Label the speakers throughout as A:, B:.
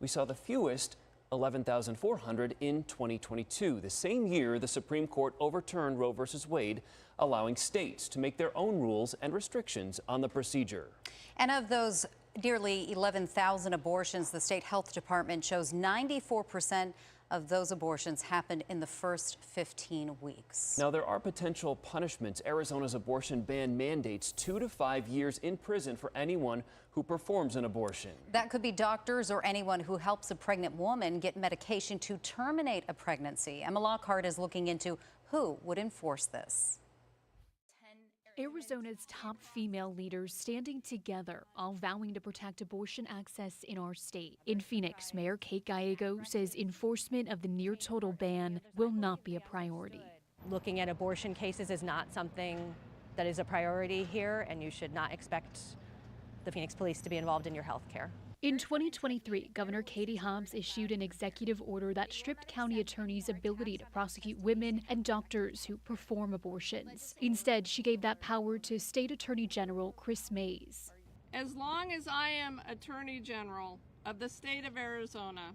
A: We saw the fewest, 11,400 in 2022, the same year the Supreme Court overturned Roe v. Wade, allowing states to make their own rules and restrictions on the procedure.
B: And of those nearly 11,000 abortions, the state health department shows 94% of those abortions happened in the first 15 weeks.
A: Now, there are potential punishments. Arizona's abortion ban mandates 2 to 5 years in prison for anyone who performs an abortion.
B: That could be doctors or anyone who helps a pregnant woman get medication to terminate a pregnancy. Emma Lockhart is looking into who would enforce this.
C: Arizona's top female leaders standing together, all vowing to protect abortion access in our state. In Phoenix, Mayor Kate Gallego says enforcement of the near-total ban will not be a priority.
D: Looking at abortion cases is not something that is a priority here, and you should not expect the Phoenix police to be involved in your health care.
C: In 2023, Governor Katie Hobbs issued an executive order that stripped county attorneys' ability to prosecute women and doctors who perform abortions. Instead, she gave that power to State Attorney General Chris Mays.
E: As long as I am Attorney General of the state of Arizona,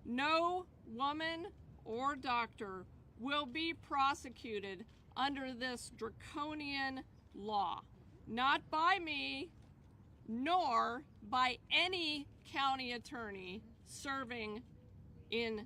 E: no woman or doctor will be prosecuted under this draconian law. Not by me, nor by any county attorney serving in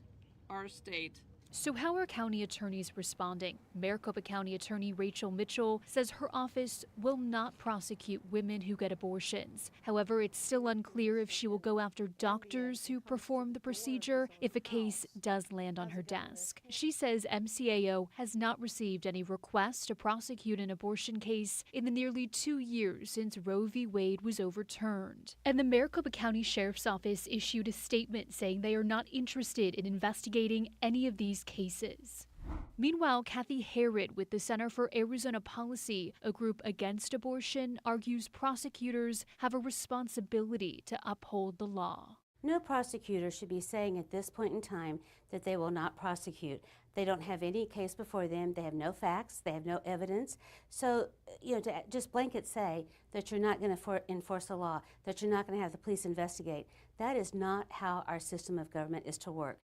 E: our state.
C: So how are county attorneys responding? Maricopa County Attorney Rachel Mitchell says her office will not prosecute women who get abortions. However, it's still unclear if she will go after doctors who perform the procedure if a case does land on her desk. She says MCAO has not received any requests to prosecute an abortion case in the nearly 2 years since Roe v. Wade was overturned. And the Maricopa County Sheriff's Office issued a statement saying they are not interested in investigating any of these cases. Meanwhile, Kathy Harrod with the Center for Arizona Policy, a group against abortion, argues prosecutors have a responsibility to uphold the law.
F: No prosecutor should be saying at this point in time that they will not prosecute. They don't have any case before them. They have no facts. They have no evidence. So, to just blanket say that you're not going to enforce the law, that you're not going to have the police investigate, that is not how our system of government is to work.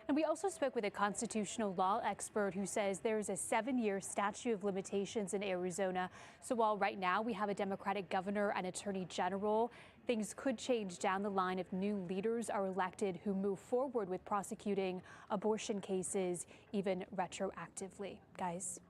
G: And we also spoke with a constitutional law expert who says there's a 7-year statute of limitations in Arizona. So while right now we have a Democratic governor and attorney general, things could change down the line if new leaders are elected who move forward with prosecuting abortion cases even retroactively. Guys.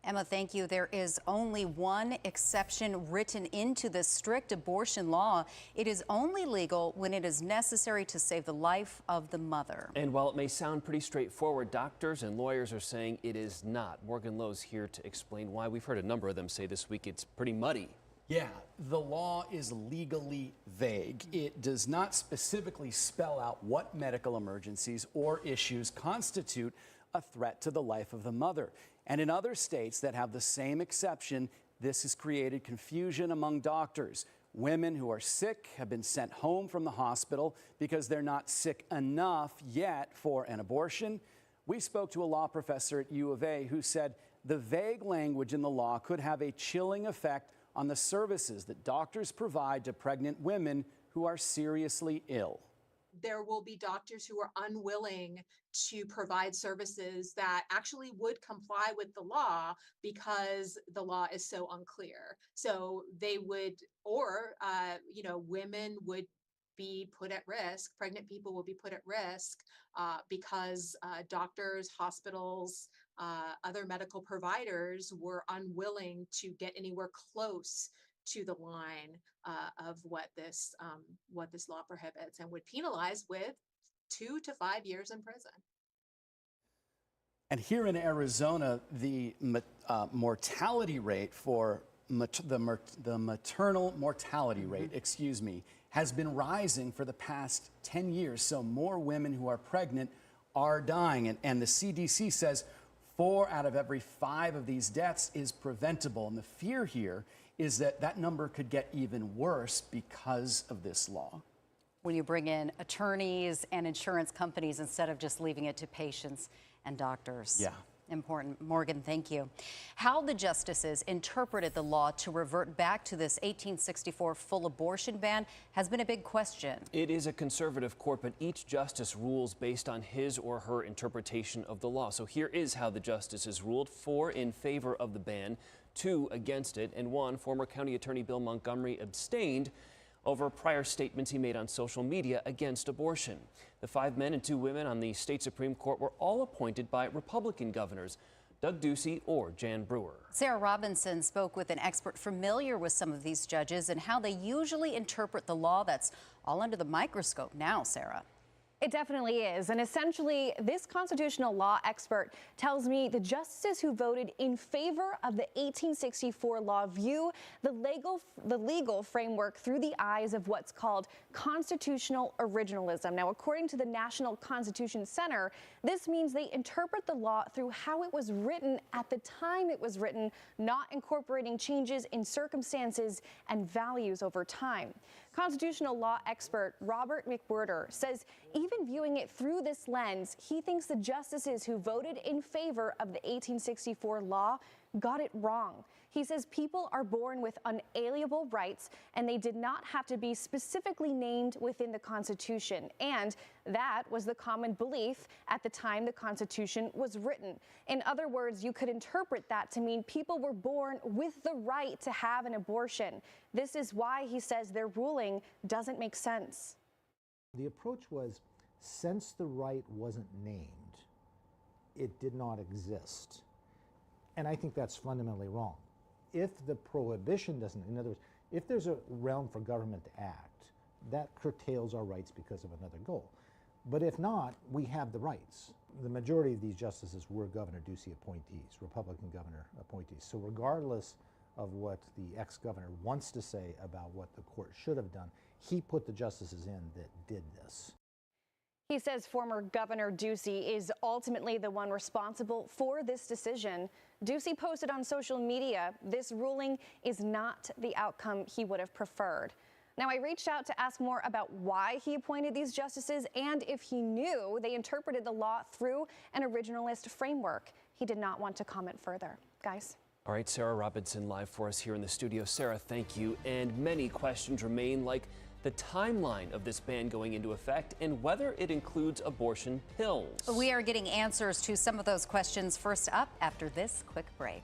B: Emma, thank you. There is only one exception written into the strict abortion law. It is only legal when it is necessary to save the life of the mother.
A: And while it may sound pretty straightforward, doctors and lawyers are saying it is not. Morgan Lowe's here to explain why. We've heard a number of them say this week it's pretty muddy.
H: Yeah, the law is legally vague. It does not specifically spell out what medical emergencies or issues constitute a threat to the life of the mother. And in other states that have the same exception, this has created confusion among doctors. Women who are sick have been sent home from the hospital because they're not sick enough yet for an abortion. We spoke to a law professor at U of A who said the vague language in the law could have a chilling effect on the services that doctors provide to pregnant women who are seriously ill.
I: There will be doctors who are unwilling to provide services that actually would comply with the law because the law is so unclear. So they would, or, women would be put at risk, pregnant people will be put at risk because doctors, hospitals, other medical providers were unwilling to get anywhere close to the line of what this law prohibits, and would penalize with 2 to 5 years in prison.
H: And here in Arizona, the mortality rate for the maternal mortality rate, has been rising for the past 10 years. So more women who are pregnant are dying, and the CDC says 4 out of every 5 of these deaths is preventable. And the fear here is that that number could get even worse because of this law.
B: When you bring in attorneys and insurance companies instead of just leaving it to patients and doctors.
H: Yeah.
B: Important. Morgan, thank you. How the justices interpreted the law to revert back to this 1864 full abortion ban has been a big question.
A: It is a conservative court, but each justice rules based on his or her interpretation of the law. So here is how the justices ruled: 4 in favor of the ban, 2 against it, and 1, former County Attorney Bill Montgomery, abstained over prior statements he made on social media against abortion. The 5 men and 2 women on the state Supreme Court were all appointed by Republican governors, Doug Ducey or Jan Brewer.
B: Sarah Robinson spoke with an expert familiar with some of these judges and how they usually interpret the law that's all under the microscope now, Sarah.
J: It definitely is. And essentially, this constitutional law expert tells me the justices who voted in favor of the 1864 law view the legal framework through the eyes of what's called constitutional originalism. Now, according to the National Constitution Center, this means they interpret the law through how it was written at the time it was written, not incorporating changes in circumstances and values over time. Constitutional law expert Robert McWhirter says even viewing it through this lens, he thinks the justices who voted in favor of the 1864 law got it wrong. He says people are born with unalienable rights and they did not have to be specifically named within the Constitution. And that was the common belief at the time the Constitution was written. In other words, you could interpret that to mean people were born with the right to have an abortion. This is why he says their ruling doesn't make sense.
K: The approach was, since the right wasn't named, it did not exist. And I think that's fundamentally wrong. If the prohibition doesn't, in other words, if there's a realm for government to act, that curtails our rights because of another goal. But if not, we have the rights. The majority of these justices were Governor Ducey appointees, Republican governor appointees. So regardless of what the ex-governor wants to say about what the court should have done, he put the justices in that did this.
J: He says former Governor Ducey is ultimately the one responsible for this decision. Ducey posted on social media, this ruling is not the outcome he would have preferred. Now, I reached out to ask more about why he appointed these justices and if he knew they interpreted the law through an originalist framework. He did not want to comment further. Guys.
A: All right, Sarah Robinson live for us here in the studio. Sarah, thank you. And many questions remain, like the timeline of this ban going into effect and whether it includes abortion pills.
B: We are getting answers to some of those questions first up after this quick break.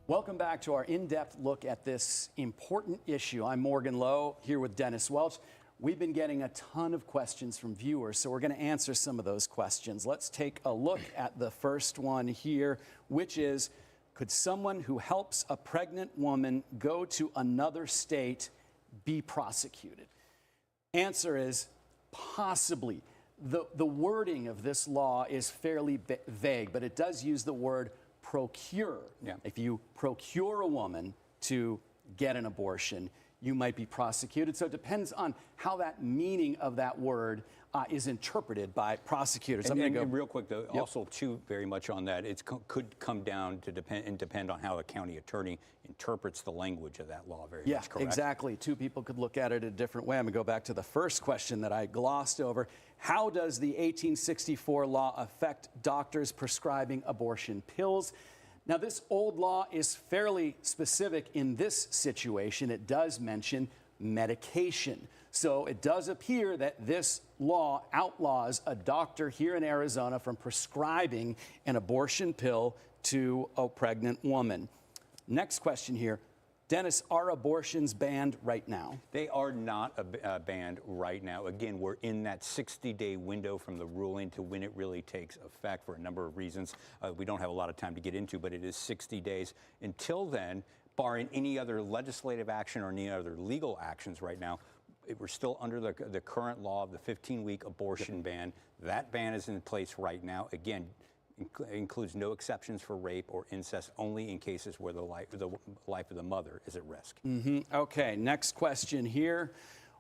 H: Welcome back to our in-depth look at this important issue. I'm Morgan Lowe, here with Dennis Welch. We've been getting a ton of questions from viewers, so we're going to answer some of those questions. Let's take a look at the first one here, which is, could someone who helps a pregnant woman go to another state be prosecuted? Answer is possibly. The wording of this law is fairly vague, but it does use the word procure.
L: Yeah.
H: If you procure a woman to get an abortion, you might be prosecuted. So it depends on how that meaning of that word is interpreted by prosecutors.
L: And real quick, though, also, too, very much on that, it could come down to depend on how the county attorney interprets the language of that law very much, correct?
H: Exactly. Two people could look at it a different way. I'm going to go back to the first question that I glossed over. How does the 1864 law affect doctors prescribing abortion pills? Now, this old law is fairly specific in this situation. It does mention medication. So it does appear that this law outlaws a doctor here in Arizona from prescribing an abortion pill to a pregnant woman. Next question here. Dennis, are abortions banned right now?
L: They are not banned right now. Again, we're in that 60-day window from the ruling to when it really takes effect for a number of reasons we don't have a lot of time to get into, but it is 60 days. Until then, barring any other legislative action or any other legal actions right now, we're still under the current law of the 15-week abortion ban. That ban is in place right now. Again, includes no exceptions for rape or incest, only in cases where the life of the mother is at risk.
H: Okay, next question here.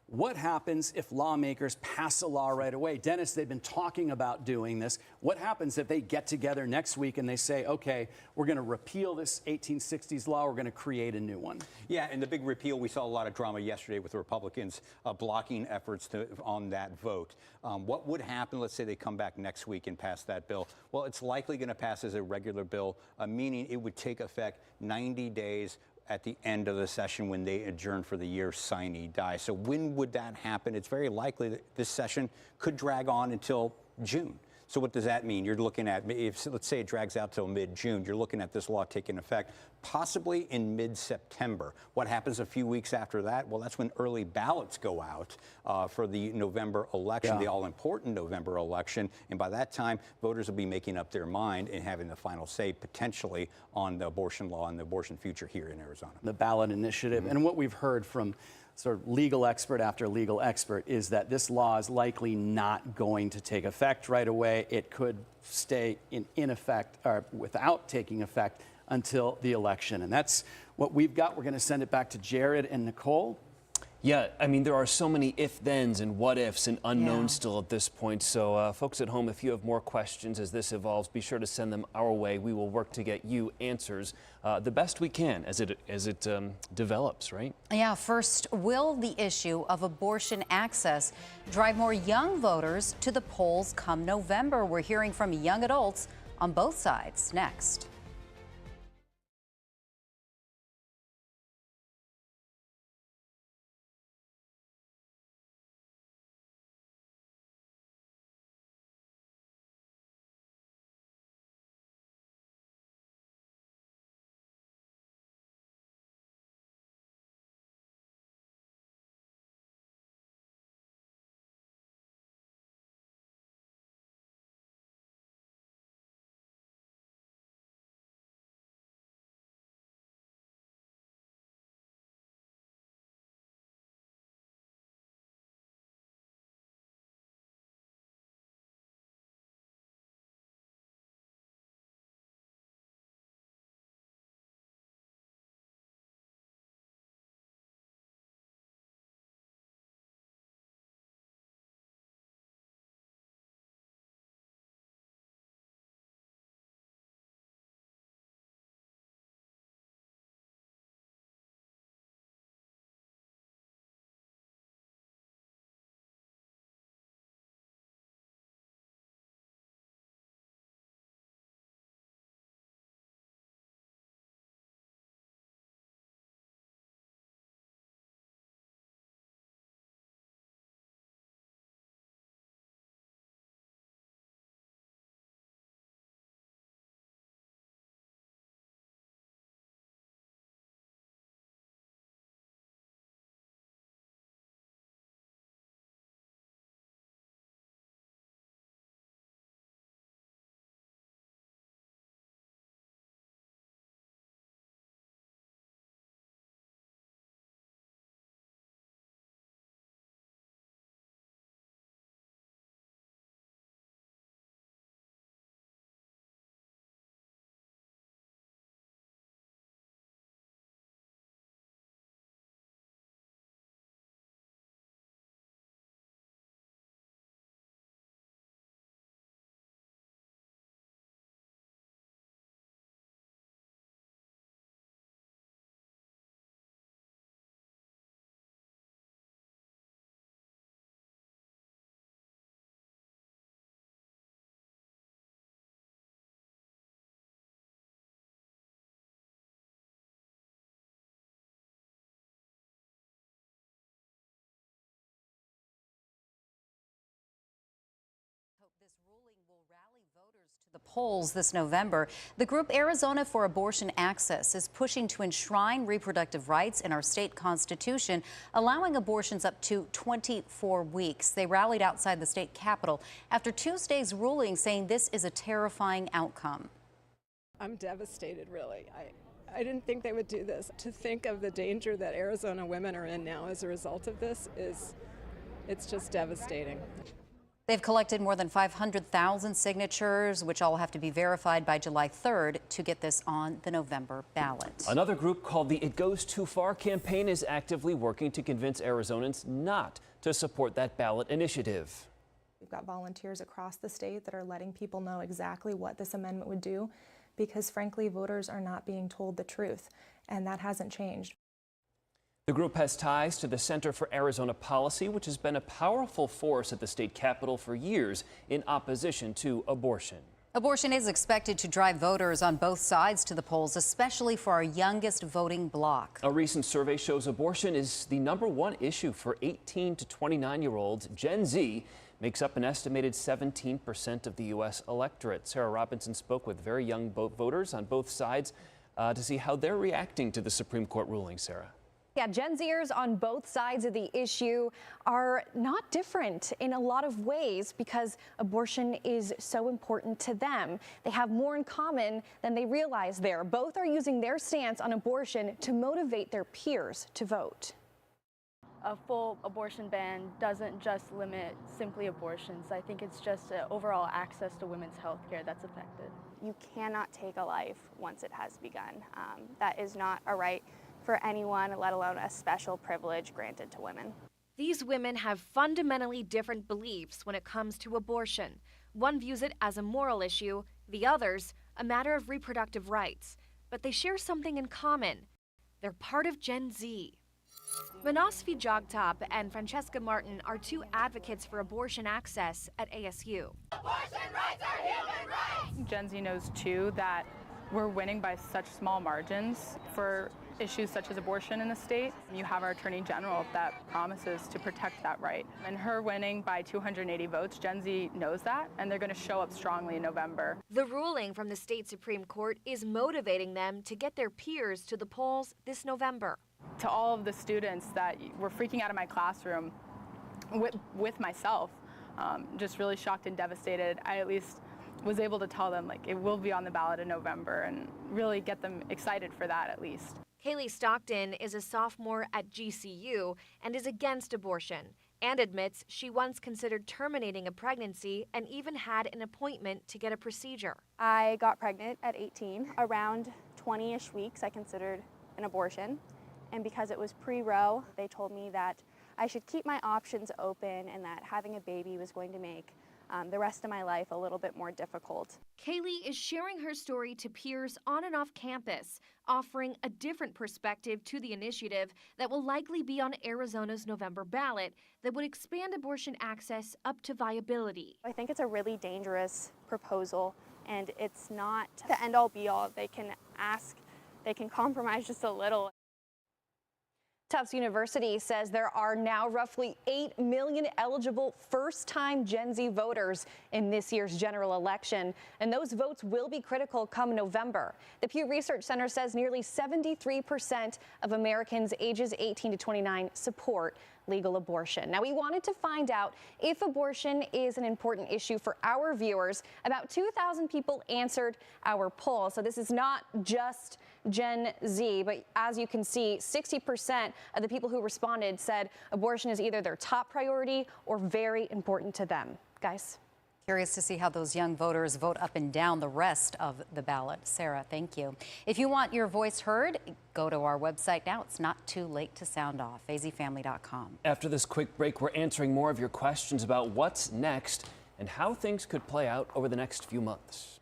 H: What happens if lawmakers pass a law right away? Dennis, they've been talking about doing this. What happens if they get together next week and they say, okay, we're going to repeal this 1860s law, we're going to create a new one?
L: Yeah, and the big repeal, we saw a lot of drama yesterday with the Republicans blocking efforts on that vote. What would happen, let's say they come back next week and pass that bill? Well, it's likely going to pass as a regular bill, meaning it would take effect 90 days at the end of the session when they adjourn for the year, sine die. So when would that happen? It's very likely that this session could drag on until June. So what does that mean? You're looking at, if let's say it drags out till mid-June, you're looking at this law taking effect possibly in mid-September. What happens a few weeks after that? Well, that's when early ballots go out for the November election, the all-important November election. And by that time, voters will be making up their mind and having the final say potentially on the abortion law and the abortion future here in Arizona.
H: The ballot initiative. And what we've heard from sort of legal expert after legal expert is that this law is likely not going to take effect right away. It could stay in effect or without taking effect until the election. And that's what we've got. We're going to send it back to Jared and Nicole.
A: Yeah, I mean, there are so many if-thens and what-ifs and unknowns still at this point. So folks at home, if you have more questions as this evolves, be sure to send them our way. We will work to get you answers the best we can as it develops, right?
B: Yeah, first, will the issue of abortion access drive more young voters to the polls come November? We're hearing from young adults on both sides next. polls this November. The group Arizona for Abortion Access is pushing to enshrine reproductive rights in our state constitution, allowing abortions up to 24 weeks. They rallied outside the state capitol after Tuesday's ruling, saying this is a terrifying outcome.
M: I'm devastated, really. I didn't think they would do this. To think of the danger that Arizona women are in now as a result of this it's just devastating.
B: They've collected more than 500,000 signatures, which all have to be verified by July 3rd to get this on the November ballot.
A: Another group called the It Goes Too Far campaign is actively working to convince Arizonans not to support that ballot initiative.
N: We've got volunteers across the state that are letting people know exactly what this amendment would do, because frankly, voters are not being told the truth, and that hasn't changed.
A: The group has ties to the Center for Arizona Policy, which has been a powerful force at the state capitol for years in opposition to abortion.
B: Abortion is expected to drive voters on both sides to the polls, especially for our youngest voting bloc.
A: A recent survey shows abortion is the #1 issue for 18 to 29-year-olds. Gen Z makes up an estimated 17% of the U.S. electorate. Sarah Robinson spoke with very young voters on both sides to see how they're reacting to the Supreme Court ruling. Sarah.
J: Yeah, Gen Zers on both sides of the issue are not different in a lot of ways because abortion is so important to them. They have more in common than they realize there. Both are using their stance on abortion to motivate their peers to vote.
O: A full abortion ban doesn't just limit simply abortions. I think it's just overall access to women's health care that's affected.
P: You cannot take a life once it has begun. That is not a right for anyone, let alone a special privilege granted to women.
Q: These women have fundamentally different beliefs when it comes to abortion. One views it as a moral issue, the others a matter of reproductive rights. But they share something in common. They're part of Gen Z. Manasvi Jagtap and Francesca Martin are two advocates for abortion access at ASU.
R: Abortion rights are human rights!
S: Gen Z knows too that we're winning by such small margins for issues such as abortion in the state. You have our Attorney General that promises to protect that right. And her winning by 280 votes, Gen Z knows that, and they're going to show up strongly in November.
Q: The ruling from the state Supreme Court is motivating them to get their peers to the polls this November.
S: To all of the students that were freaking out of my classroom with myself, just really shocked and devastated, I at least was able to tell them like it will be on the ballot in November and really get them excited for that at least.
Q: Kaylee Stockton is a sophomore at GCU and is against abortion and admits she once considered terminating a pregnancy and even had an appointment to get a procedure.
P: I got pregnant at 18. Around 20-ish weeks, I considered an abortion. And because it was pre-Roe, they told me that I should keep my options open and that having a baby was going to make the rest of my life a little bit more difficult.
Q: Kaylee is sharing her story to peers on and off campus, offering a different perspective to the initiative that will likely be on Arizona's November ballot that would expand abortion access up to viability.
P: I think it's a really dangerous proposal, and it's not the end-all be-all. They can ask, they can compromise just a little.
J: Tufts University says there are now roughly 8 million eligible first-time Gen Z voters in this year's general election, and those votes will be critical come November. The Pew Research Center says nearly 73% of Americans ages 18 to 29 support legal abortion. Now, we wanted to find out if abortion is an important issue for our viewers. About 2,000 people answered our poll, so this is not just Gen Z, but as you can see, 60% of the people who responded said abortion is either their top priority or very important to them. Guys?
B: Curious to see how those young voters vote up and down the rest of the ballot. Sarah, thank you. If you want your voice heard, go to our website now. It's not too late to sound off, azfamily.com.
A: After this quick break, we're answering more of your questions about what's next and how things could play out over the next few months.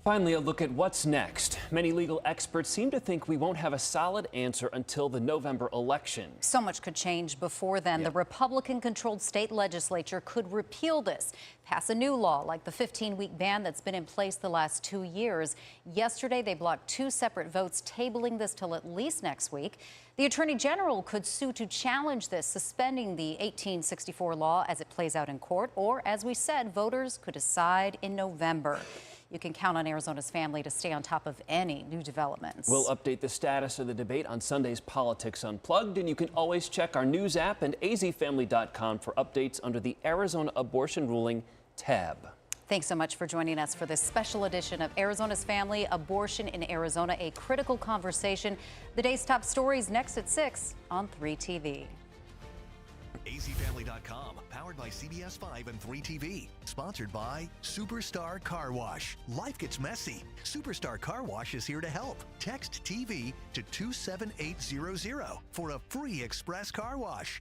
A: Finally, a look at what's next. Many legal experts seem to think we won't have a solid answer until the November election.
B: So much could change before then. The Republican-controlled state legislature could repeal this, pass a new law like the 15-week ban that's been in place the last 2 years. Yesterday, they blocked 2 separate votes, tabling this till at least next week. The Attorney General could sue to challenge this, suspending the 1864 law as it plays out in court, or, as we said, voters could decide in November. You can count on Arizona's Family to stay on top of any new developments.
A: We'll update the status of the debate on Sunday's Politics Unplugged, and you can always check our news app and azfamily.com for updates under the Arizona Abortion Ruling tab.
B: Thanks so much for joining us for this special edition of Arizona's Family, Abortion in Arizona, a critical conversation. The day's top stories next at 6 on 3 TV.
T: azfamily.com, powered by CBS 5 and 3 TV. Sponsored by Superstar Car Wash. Life gets messy. Superstar Car Wash is here to help. Text TV to 27800 for a free express car wash.